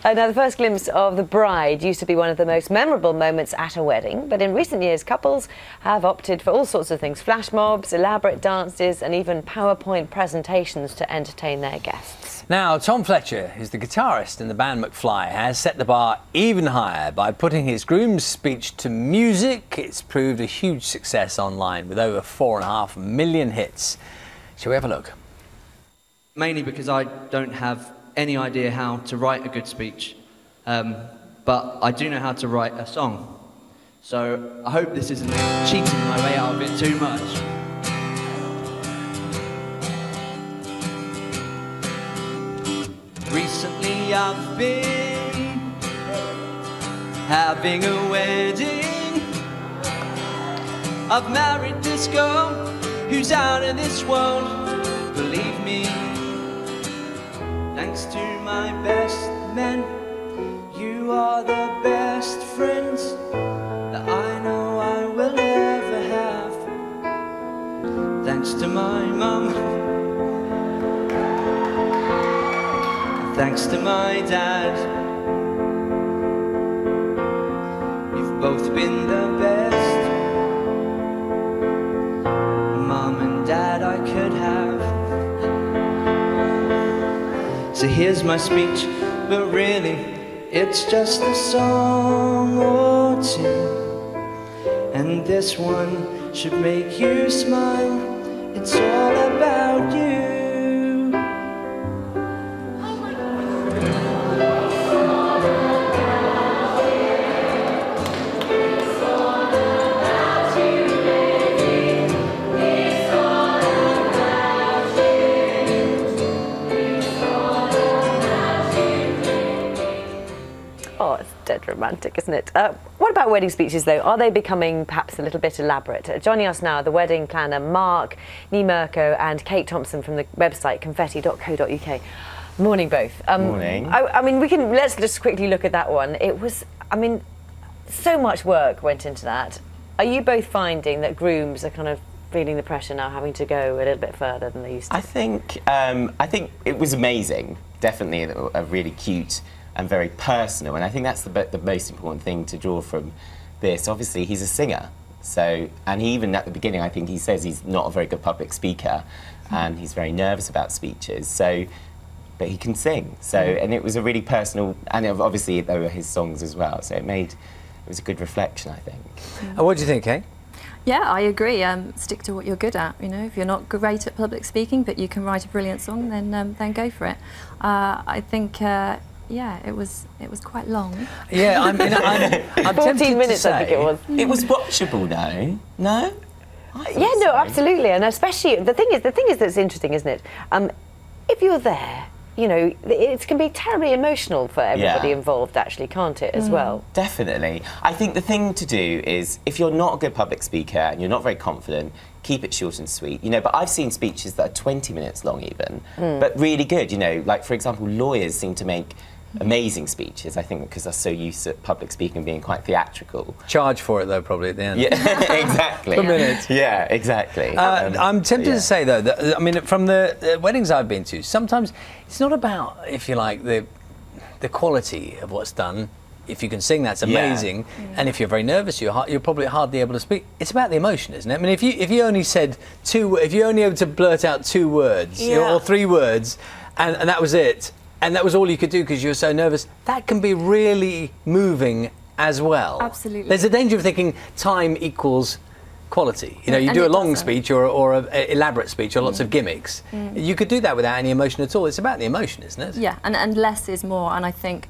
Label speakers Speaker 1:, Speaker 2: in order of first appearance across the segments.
Speaker 1: Now, the first glimpse of the bride used to be one of the most memorable moments at a wedding, but in recent years, couples have opted for all sorts of things: flash mobs, elaborate dances, and even PowerPoint presentations to entertain their guests.
Speaker 2: Now, Tom Fletcher, who's the guitarist in the band McFly, has set the bar even higher by putting his groom's speech to music. It's proved a huge success online with over 4.5 million hits. Shall we have a look?
Speaker 3: Mainly because I don't have any idea how to write a good speech, but I do know how to write a song. So I hope this isn't cheating my way out of it too much. Recently I've been having a wedding. I've married this girl who's out of this world, believe me. Thanks to my best men, you are the best friends that I know I will ever have. Thanks to my mum, thanks to my dad. You've both been the best mum and dad I could have. So here's my speech, but really, it's just a song or two. And this one should make you smile. It's all about you.
Speaker 1: Oh, it's dead romantic, isn't it? What about wedding speeches, though? Are they becoming perhaps a little bit elaborate? Joining us now, the wedding planner Mark, Niemierko and Kate Thompson from the website confetti.co.uk. Morning, both.
Speaker 4: Morning.
Speaker 1: I mean, let's just quickly look at that one. It was, I mean, so much work went into that. Are you both finding that grooms are kind of feeling the pressure now, having to go a little bit further than they used to?
Speaker 4: I think it was amazing. Definitely a really cute and very personal, and I think that's the most important thing to draw from this. Obviously, he's a singer, so, and even at the beginning, I think he says he's not a very good public speaker, and he's very nervous about speeches. So, but he can sing. So, and it was a really personal, and obviously there were his songs as well. So it was a good reflection, I think.
Speaker 2: What do you think, Kate?
Speaker 5: Yeah, I agree. Stick to what you're good at. You know, if you're not great at public speaking, but you can write a brilliant song, then go for it. I think. Yeah, it was quite long.
Speaker 2: Yeah, I'm
Speaker 1: 14 minutes, I think it was.
Speaker 4: It was watchable, though. No?
Speaker 1: Yeah, no, absolutely, and especially the thing is that's interesting, isn't it? If you're there, you know, it can be terribly emotional for everybody involved, actually, can't it, as well?
Speaker 4: Definitely. I think the thing to do is, if you're not a good public speaker and you're not very confident, keep it short and sweet, you know. But I've seen speeches that are 20 minutes long even, but really good, you know. Like, for example, lawyers seem to make amazing speeches, I think, because they're so used to public speaking being quite theatrical.
Speaker 2: Charge for it, though, probably, at the end.
Speaker 4: Yeah, exactly.
Speaker 2: Per minute.
Speaker 4: Yeah, exactly.
Speaker 2: I'm tempted to say, though, that, I mean, from the weddings I've been to, sometimes it's not about, if you like, the quality of what's done. If you can sing, that's amazing. And if you're very nervous, you're probably hardly able to speak. It's about the emotion, isn't it? I mean, if you only said if you only able to blurt out 2 words or 3 words, and that was it, and that was all you could do because you were so nervous, that can be really moving as well.
Speaker 5: Absolutely.
Speaker 2: There's a danger of thinking time equals quality. You know, you do a long speech or an elaborate speech or lots of gimmicks. You could do that without any emotion at all. It's about the emotion, isn't it?
Speaker 5: Yeah, and less is more, and I think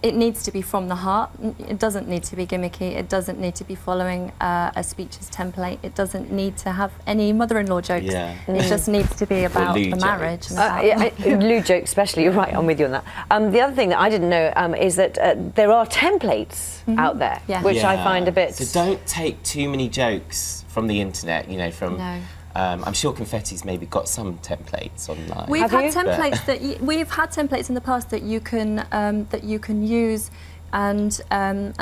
Speaker 5: it needs to be from the heart. It doesn't need to be gimmicky. It doesn't need to be following a speech's template. It doesn't need to have any mother-in-law jokes. Yeah. It just needs to be about the marriage.
Speaker 1: Lou jokes especially, you're right, I'm with you on that. The other thing that I didn't know is that there are templates out there, which I find a bit...
Speaker 4: So don't take too many jokes from the internet, you know, from... No. I'm sure Confetti's maybe got some templates online.
Speaker 5: We've had templates we've had templates in the past that you can use and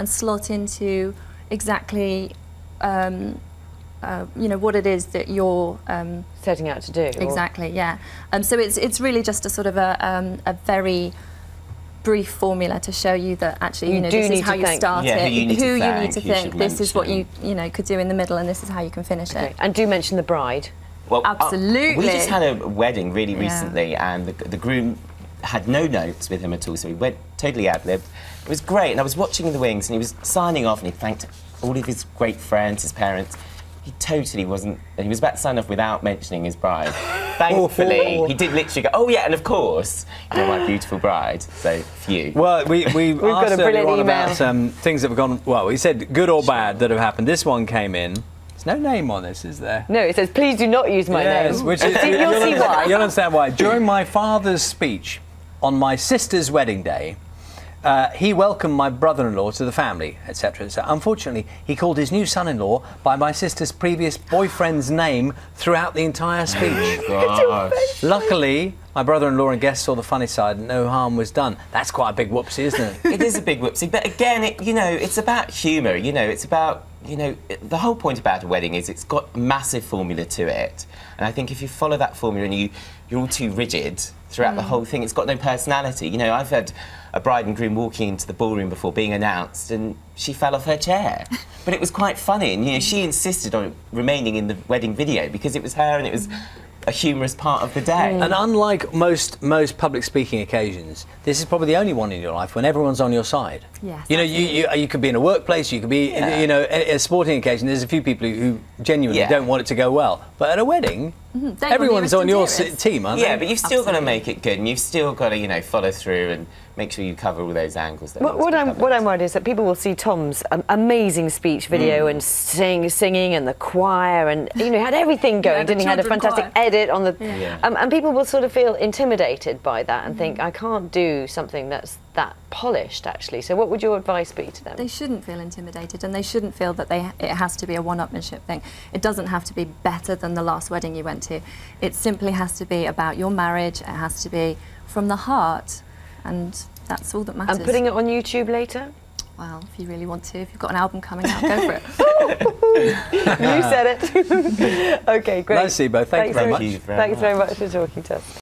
Speaker 5: slot into exactly you know, what it is that you're
Speaker 1: setting out to do.
Speaker 5: Exactly, yeah. So it's really just a sort of a very brief formula to show you that actually,
Speaker 1: You do
Speaker 5: this is
Speaker 1: need
Speaker 5: how
Speaker 1: to
Speaker 5: you
Speaker 1: think.
Speaker 5: start
Speaker 4: Yeah,
Speaker 5: it,
Speaker 4: who you need to
Speaker 5: think, this is what
Speaker 4: mention.
Speaker 5: you could do in the middle, and this is how you can finish
Speaker 1: Okay.
Speaker 5: it.
Speaker 1: And do mention the bride.
Speaker 4: Well,
Speaker 5: Absolutely.
Speaker 4: we just had a wedding really
Speaker 5: Yeah.
Speaker 4: recently, and the groom had no notes with him at all, so he went totally ad-libbed. It was great, and I was watching in the wings, and he was signing off, and he thanked all of his great friends, his parents. He totally wasn't. He was about to sign off without mentioning his bride. Thankfully, he did literally go, "Oh yeah, and of course, you're my beautiful bride." So, phew.
Speaker 2: Well, we
Speaker 1: got
Speaker 2: asked
Speaker 1: a brilliant
Speaker 2: earlier on
Speaker 1: email.
Speaker 2: about things that have gone, well, we said good or bad that have happened. This one came in. There's no name on this, is there?
Speaker 1: No, it says, please do not use my
Speaker 2: Yes,
Speaker 1: name.
Speaker 2: which is,
Speaker 1: You'll see why.
Speaker 2: You'll understand why. During my father's speech on my sister's wedding day, he welcomed my brother-in-law to the family, etc. So unfortunately, he called his new son-in-law by my sister's previous boyfriend's name throughout the entire speech.
Speaker 4: Gosh.
Speaker 2: Luckily, my brother-in-law and guests saw the funny side and no harm was done. That's quite a big whoopsie, isn't it?
Speaker 4: It is a big whoopsie, but again, it's about humour. It's about, the whole point about a wedding is it's got a massive formula to it. And I think if you follow that formula and you're all too rigid throughout the whole thing, it's got no personality. I've had a bride and groom walking into the ballroom before being announced, and she fell off her chair. But it was quite funny, and she insisted on remaining in the wedding video because it was her and it was a humorous part of the day.
Speaker 2: And unlike most public speaking occasions, this is probably the only one in your life when everyone's on your side.
Speaker 5: Yes,
Speaker 2: you could be in a workplace, you could be, a sporting occasion. There's a few people who genuinely don't want it to go well. But at a wedding, everyone's on your team, aren't they?
Speaker 4: Yeah, but you've still got to make it good, and you've still got to, follow through and make sure you cover all those angles.
Speaker 1: What I'm worried is that people will see Tom's amazing speech video and singing and the choir and he had everything going, didn't he? Had a fantastic edit on the and people will sort of feel intimidated by that and think I can't do something that's that polished actually. So what would your advice be to them?
Speaker 5: They shouldn't feel intimidated, and they shouldn't feel that it has to be a one-upmanship thing. It doesn't have to be better than the last wedding you went to. It simply has to be about your marriage. It has to be from the heart. And that's all that matters.
Speaker 1: And putting it on YouTube later?
Speaker 5: Well, if you really want to, if you've got an album coming out, go for it.
Speaker 1: You said it. Okay, great.
Speaker 2: Nice to see you both. Thank you very much.
Speaker 1: Thanks very much for talking to us.